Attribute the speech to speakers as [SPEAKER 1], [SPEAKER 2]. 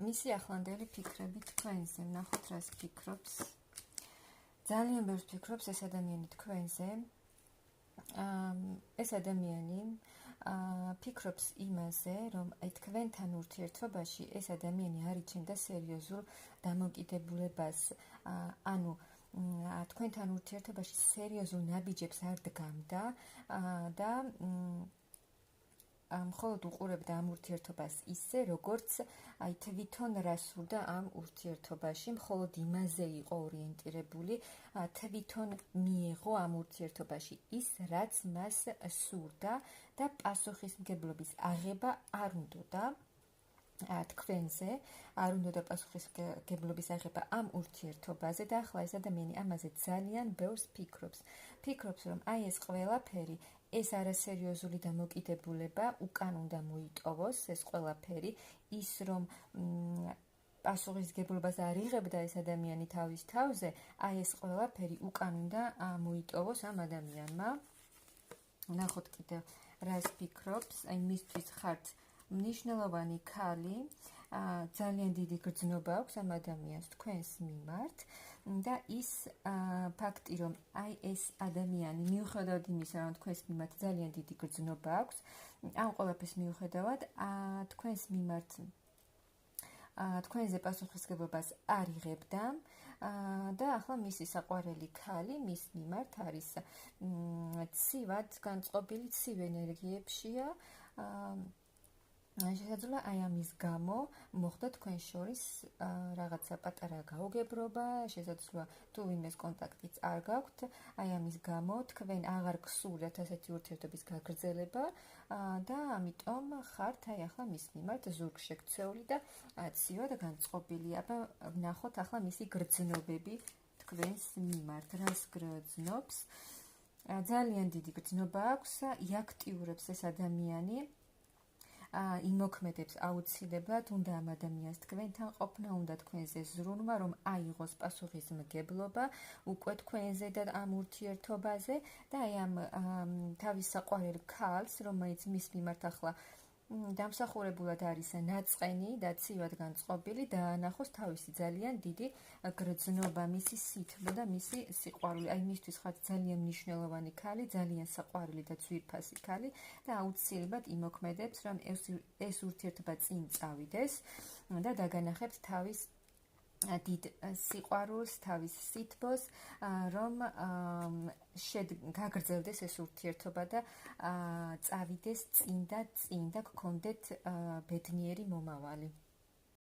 [SPEAKER 1] მისი ახლანდელი ფიქრები თქვენზე, ნახოთ რას ფიქრობს. ძალიან ბევრს ფიქრობს ეს ადამიანი თქვენზე. ეს ადამიანი ფიქრობს იმაზე, რომ თქვენთან ურთიერთობაში ეს ადამიანი არ იჩენდა სერიოზულ დამოკიდებულებას, ანუ თქვენთან ურთიერთობაში სერიოზულ ნაბიჯებს არ დგამდა და მხოლოდ უყურებდა ამ ურთიერთობას ისე, როგორც თვითონ რა სურდა ამ ურთიერთობაში, მხოლოდ იმაზე იყო ორიენტირებული, თვითონ მიიღო ამ ურთიერთობაში ის, რაც მას სურდა და პასუხისმგებლობის აღება არ უნდოდა თქვენზე, არ უნდოდა პასუხისმგებლობის აღება ამ ურთიერთობაზე და ახლა ეს ადამიანი ამაზე ძალიან ბევრს ფიქრობს. ფიქრობს, რომ აი ეს ყველაფერი, ეს არასერიოზული დამოკიდებულება უკან უნდა მოიტოვოს, ეს ყველაფერი, ის რომ პასუხისმგებლობას არ იღებდა ეს ადამიანი თავის თავზე, აი ეს ყველაფერი უკან უნდა მოიტოვოს ამ ადამიანმა. ნახოთ კიდევ რას ფიქრობს, აი მისთვის ხართ მნიშვნელოვანი ქალი, ძალიან დიდი გრძნობა აქვს ამ ადამიანს თქვენს მიმართ და ის ფაქტი, რომ აი ეს ადამიანი მიუხედავად იმისა, რომ თქვენს მიმართ ძალიან დიდი გრძნობა აქვს, ამ ყველაფრის მიუხედავად თქვენს მიმართ თქვენზე პასუხისმგებლობას არ იღებდა და ახლა მისი საყვარელი ქალი მის მიმართ არის ცივად განწყობილი, ცივ ენერგიებშია. შესაძლოა აი ამის გამო მოხდა თქვენ შორის რაღაცა პატარა გაუგებრობა, შესაძლოა თუ ვინმეს კონტაქტიც არ გაქვთ, აი ამის გამო თქვენ აღარ გსურდათ ასეთი ურთიერთობის გაგრძელება და ამიტომ ხართ აი ახლა მის მიმართ ზურგშექცეული და ცივად განწყობილი. აბა ვნახოთ ახლა მისი გრძნობები თქვენს მიმართ, რას გრძნობს. ძალიან დიდი გრძნობა აქვს, იაქტიურებს ეს ადამიანი. იმოქმედებს აუცილებლად, უნდა ამ ადამიანს თქვენთან ყოფნა, უნდა თქვენზე ზრუნვა, რომ აიღოს პასუხისმგებლობა უკვე თქვენზე და ამ ურთიერთობაზე და აი ამ თავის საყვარელ ქალს, რომელიც მის მიმართ ახლა დამსახურებულად არის ნაწყენი და ცივად განწყობილი, დაანახოს თავისი ძალიან დიდი გრძნობა, მისი სითბო და მისი სიყვარული. აი მისთვის ხართ ძალიან მნიშვნელოვანი ქალი, ძალიან საყვარელი და ძვირფასი ქალი და აუცილებლად იმოქმედებს, რომ ეს ურთიერთობა წინ წავიდეს და დაგანახებთ თავის დიდ სიყვარულს, თავის სითბოს, რომ გაგრძელდეს ეს ურთიერთობა და წავიდეს წინ და გქონდეთ ბედნიერი მომავალი.